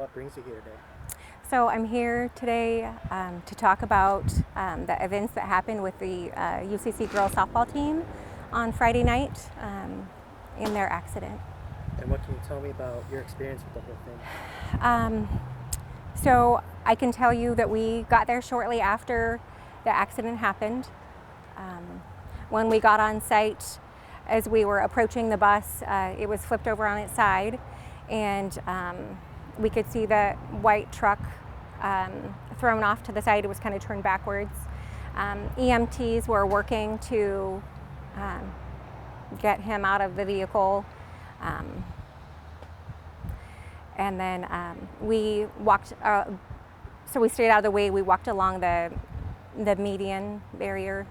What brings you here today? So I'm here today to talk about the events that happened with the UCC girls softball team on Friday night in their accident. And what can you tell me about your experience with the whole thing? So I can tell you that we got there shortly after the accident happened. When we got on site, as we were approaching the bus, it was flipped over on its side, and we could see the white truck thrown off to the side. It was kind of turned backwards. EMTs were working to get him out of the vehicle. And then we walked, so we stayed out of the way. We walked along the median barrier.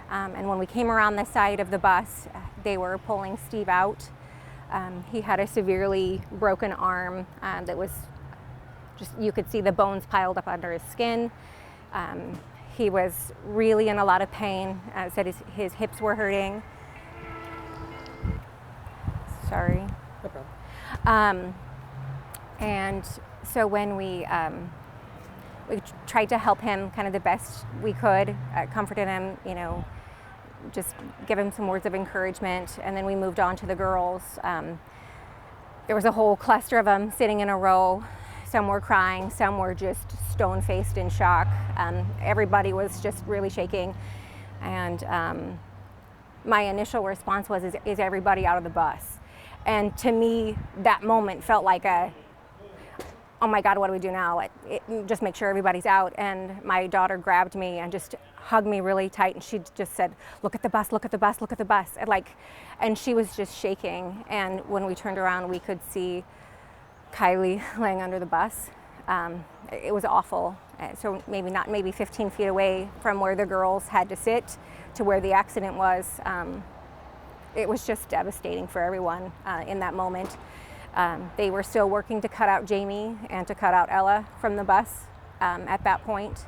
And when we came around the side of the bus, they were pulling Steve out. He had a severely broken arm that was just, you could see the bones piled up under his skin. He was really in a lot of pain. Said his hips were hurting. Sorry. No problem. And so when we tried to help him kind of the best we could, comforted him, just give him some words of encouragement, and then we moved on to the girls. There was a whole cluster of them sitting in a row. Some were crying, some were just stone-faced in shock. Everybody was just really shaking. And my initial response was, is everybody out of the bus? And to me, that moment felt like oh my God, what do we do now? Just make sure everybody's out. And my daughter grabbed me and just hugged me really tight, and she just said, look at the bus, look at the bus, look at the bus. And she was just shaking. And when we turned around, we could see Kylie laying under the bus. It was awful. So maybe 15 feet away from where the girls had to sit to where the accident was. It was just devastating for everyone in that moment. They were still working to cut out Jamie and to cut out Ella from the bus at that point.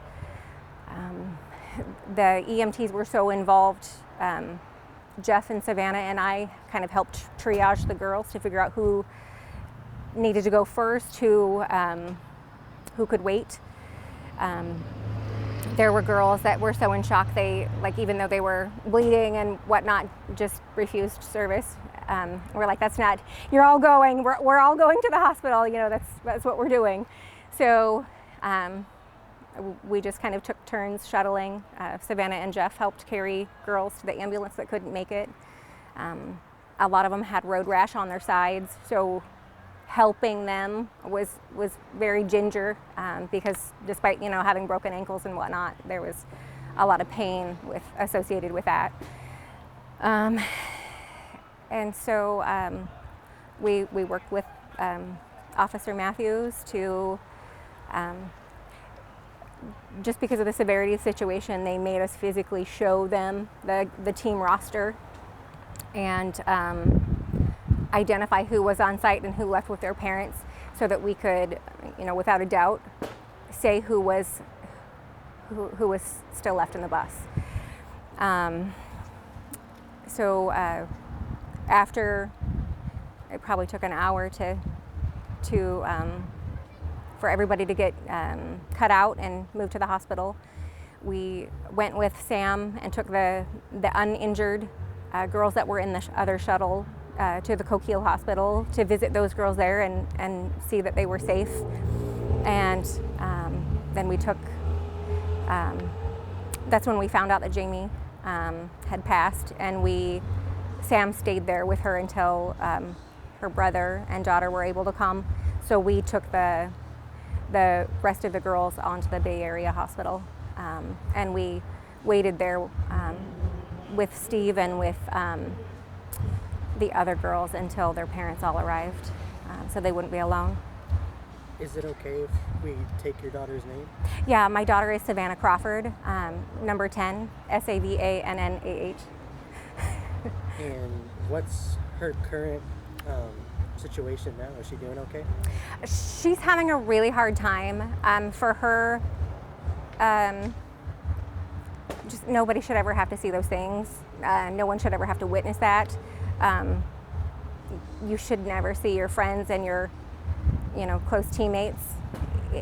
The EMTs were so involved. Jeff and Savannah and I kind of helped triage the girls to figure out who needed to go first, who could wait. There were girls that were so in shock, they, even though they were bleeding and whatnot, just refused service. We're like, that's not, you're all going, we're all going to the hospital, that's what we're doing. So we just kind of took turns shuttling. Savannah and Jeff helped carry girls to the ambulance that couldn't make it. A lot of them had road rash on their sides, so helping them was very ginger, because despite having broken ankles and whatnot, there was a lot of pain associated with that. And so we worked with Officer Matthews to, just because of the severity of the situation, they made us physically show them the team roster and identify who was on site and who left with their parents, so that we could, without a doubt, say who was still left in the bus. After it probably took an hour for everybody to get cut out and moved to the hospital, we went with Sam and took the uninjured girls that were in the other shuttle to the Coquille Hospital to visit those girls there and see that they were safe. And then we took, that's when we found out that Jamie had passed, and Sam stayed there with her until her brother and daughter were able to come. So we took the rest of the girls onto the Bay Area Hospital, and we waited there with Steve and with the other girls until their parents all arrived, so they wouldn't be alone. Is it okay if we take your daughter's name? Yeah, my daughter is Savannah Crawford, number 10, Savannah. And what's her current situation now? Is she doing okay? She's having a really hard time. For her, just nobody should ever have to see those things. No one should ever have to witness that. You should never see your friends and your close teammates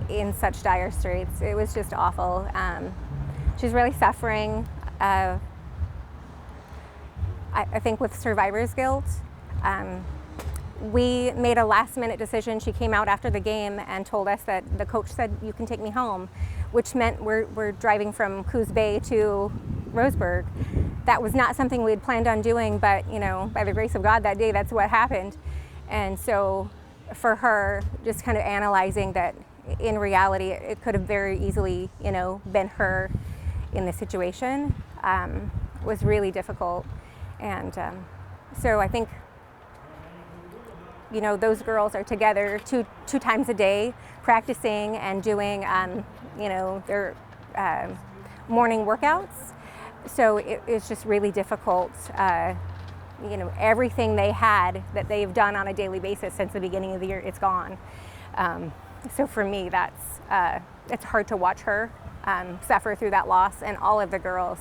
in such dire straits. It was just awful. She's really suffering. I think with survivor's guilt. We made a last-minute decision. She came out after the game and told us that the coach said, "You can take me home," which meant we're driving from Coos Bay to Roseburg. That was not something we had planned on doing, but by the grace of God that day, that's what happened. And so for her, just kind of analyzing that in reality, it could have very easily, been her in this situation, was really difficult. And so I think, those girls are together two times a day, practicing and doing, their morning workouts. So it's just really difficult. Everything they had that they've done on a daily basis since the beginning of the year, it's gone. So for me, it's hard to watch her suffer through that loss, and all of the girls,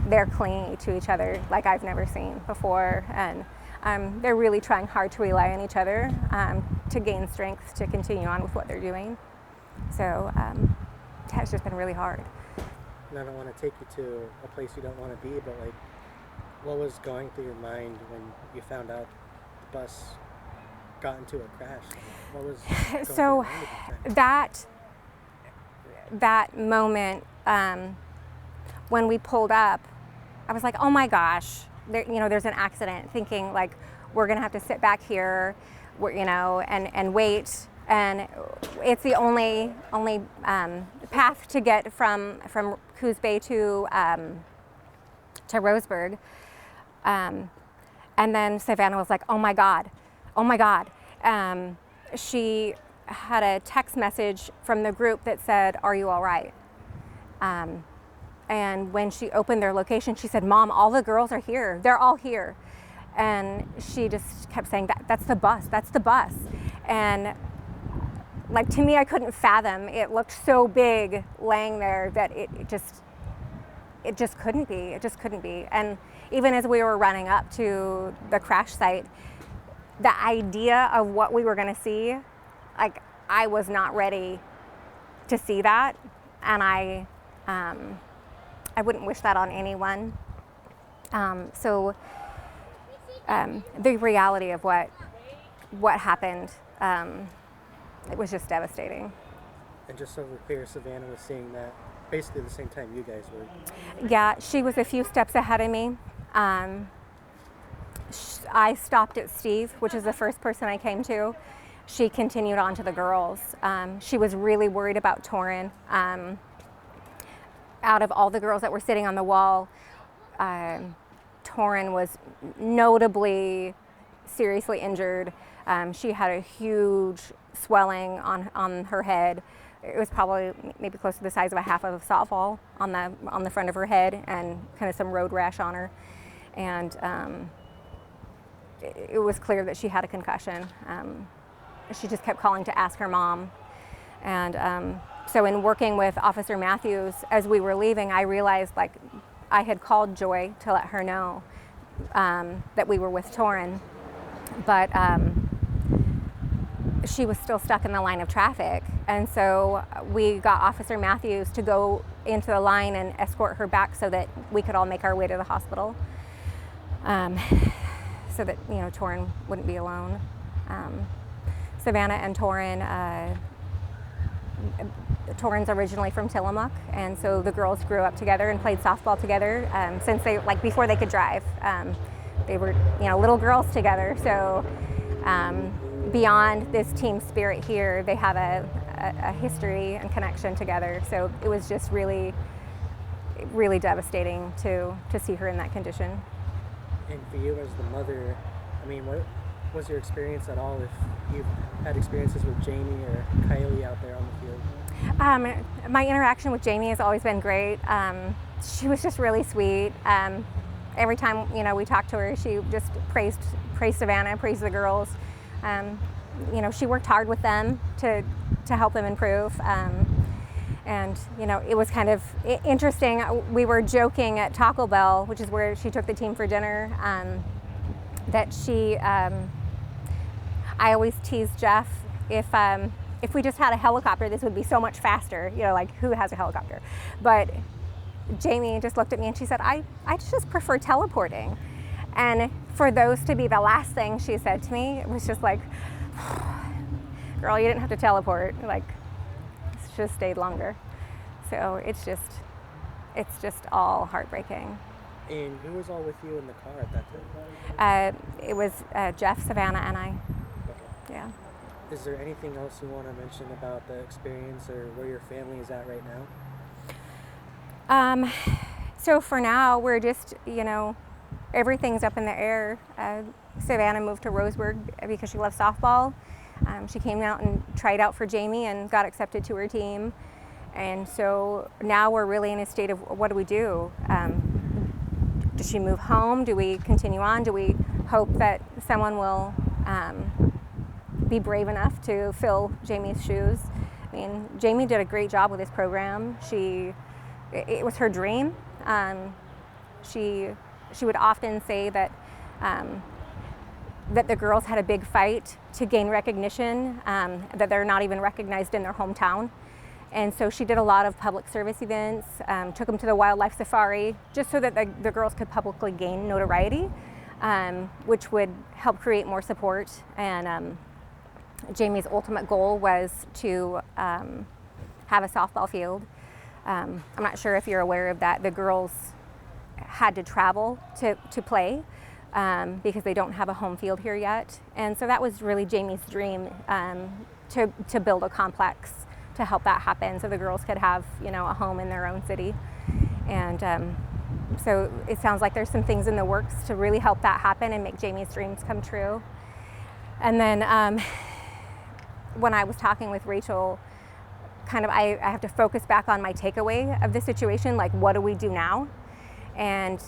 they're clinging to each other like I've never seen before, and they're really trying hard to rely on each other to gain strength to continue on with what they're doing. So it's just been really hard. And I don't want to take you to a place you don't want to be, but what was going through your mind when you found out the bus got into a crash? What was going through your mind at that time? that moment when we pulled up, I was like, oh my gosh, there's an accident, thinking we're gonna have to sit back here, and wait, and it's the only path to get from Coos Bay to Roseburg. And then Savannah was like, oh my God. She had a text message from the group that said, "Are you all right?" And when she opened their location, she said, "Mom, all the girls are here. They're all here." And she just kept saying, that's the bus. And to me, I couldn't fathom. It looked so big laying there that it just couldn't be. It just couldn't be. And even as we were running up to the crash site, the idea of what we were going to see, I was not ready to see that, and I wouldn't wish that on anyone. So the reality of what happened, it was just devastating. And just so we're clear, Savannah was seeing that basically the same time you guys were. Yeah, she was a few steps ahead of me. I stopped at Steve, which is the first person I came to. She continued on to the girls. She was really worried about Torin. Out of all the girls that were sitting on the wall, Torin was notably seriously injured. She had a huge swelling on her head. It was probably maybe close to the size of a half of a softball on the front of her head, and kind of some road rash on her. And it was clear that she had a concussion. She just kept calling to ask her mom. And so in working with Officer Matthews, as we were leaving, I realized I had called Joy to let her know that we were with Torin, but she was still stuck in the line of traffic. And so we got Officer Matthews to go into the line and escort her back so that we could all make our way to the hospital, so that Torin wouldn't be alone. Savannah and Torin, Torin's originally from Tillamook, and so the girls grew up together and played softball together since they before they could drive. They were little girls together. So beyond this team spirit here, they have a history and connection together. So it was just really, really devastating to see her in that condition. And for you as the mother, what was your experience at all, if you've had experiences with Jamie or Kylie out there on the field? My interaction with Jamie has always been great. She was just really sweet. Every time we talked to her, she just praised Savannah, praised the girls. She worked hard with them to help them improve. And it was kind of interesting. We were joking at Taco Bell, which is where she took the team for dinner, that she, I always tease Geoff, if we just had a helicopter, this would be so much faster. You know, like, who has a helicopter? But Jamie just looked at me and she said, I just prefer teleporting. And for those to be the last thing she said to me, it was just like, girl, you didn't have to teleport. Like, it's just stayed longer. So it's just all heartbreaking. And who was all with you in the car at that time? It was Geoff, Savannah, and I. Okay. Yeah. Is there anything else you want to mention about the experience or where your family is at right now? So for now, we're just, everything's up in the air. Savannah moved to Roseburg because she loves softball. She came out and tried out for Jamie and got accepted to her team. And so now we're really in a state of, what do we do? Does she move home? Do we continue on? Do we hope that someone will be brave enough to fill Jamie's shoes? I mean, Jamie did a great job with this program. It was her dream. She would often say that that the girls had a big fight to gain recognition, that they're not even recognized in their hometown. And so she did a lot of public service events, took them to the wildlife safari, just so that the girls could publicly gain notoriety, which would help create more support. And Jamie's ultimate goal was to have a softball field. I'm not sure if you're aware of that. The girls had to travel to play because they don't have a home field here yet. And so that was really Jamie's dream, to build a complex to help that happen so the girls could have, a home in their own city. And so it sounds like there's some things in the works to really help that happen and make Jamie's dreams come true. And then when I was talking with Rachel, I have to focus back on my takeaway of the situation, like, what do we do now? And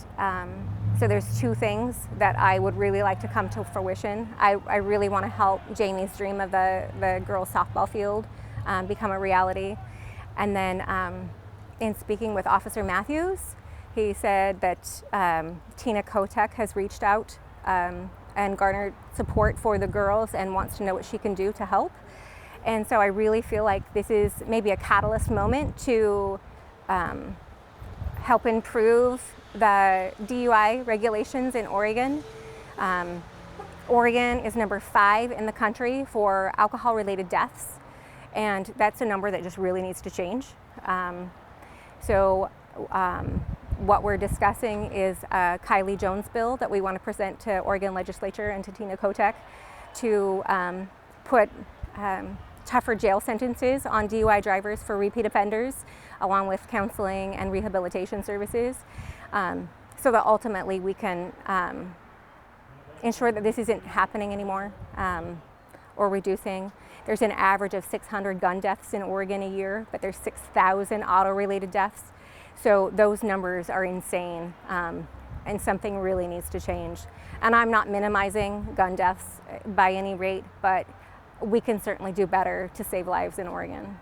so there's two things that I would really like to come to fruition. I really want to help Jamie's dream of the girls' softball field become a reality. And then in speaking with Officer Matthews, he said that Tina Kotek has reached out and garnered support for the girls and wants to know what she can do to help. And so I really feel like this is maybe a catalyst moment to help improve the DUI regulations in Oregon. Oregon is number 5 in the country for alcohol-related deaths, and that's a number that just really needs to change. What we're discussing is a Kylie Jones bill that we want to present to Oregon legislature and to Tina Kotek to put tougher jail sentences on DUI drivers for repeat offenders, along with counseling and rehabilitation services, so that ultimately we can ensure that this isn't happening anymore or reducing. There's an average of 600 gun deaths in Oregon a year, but there's 6,000 auto-related deaths. So those numbers are insane, and something really needs to change. And I'm not minimizing gun deaths by any rate, but we can certainly do better to save lives in Oregon.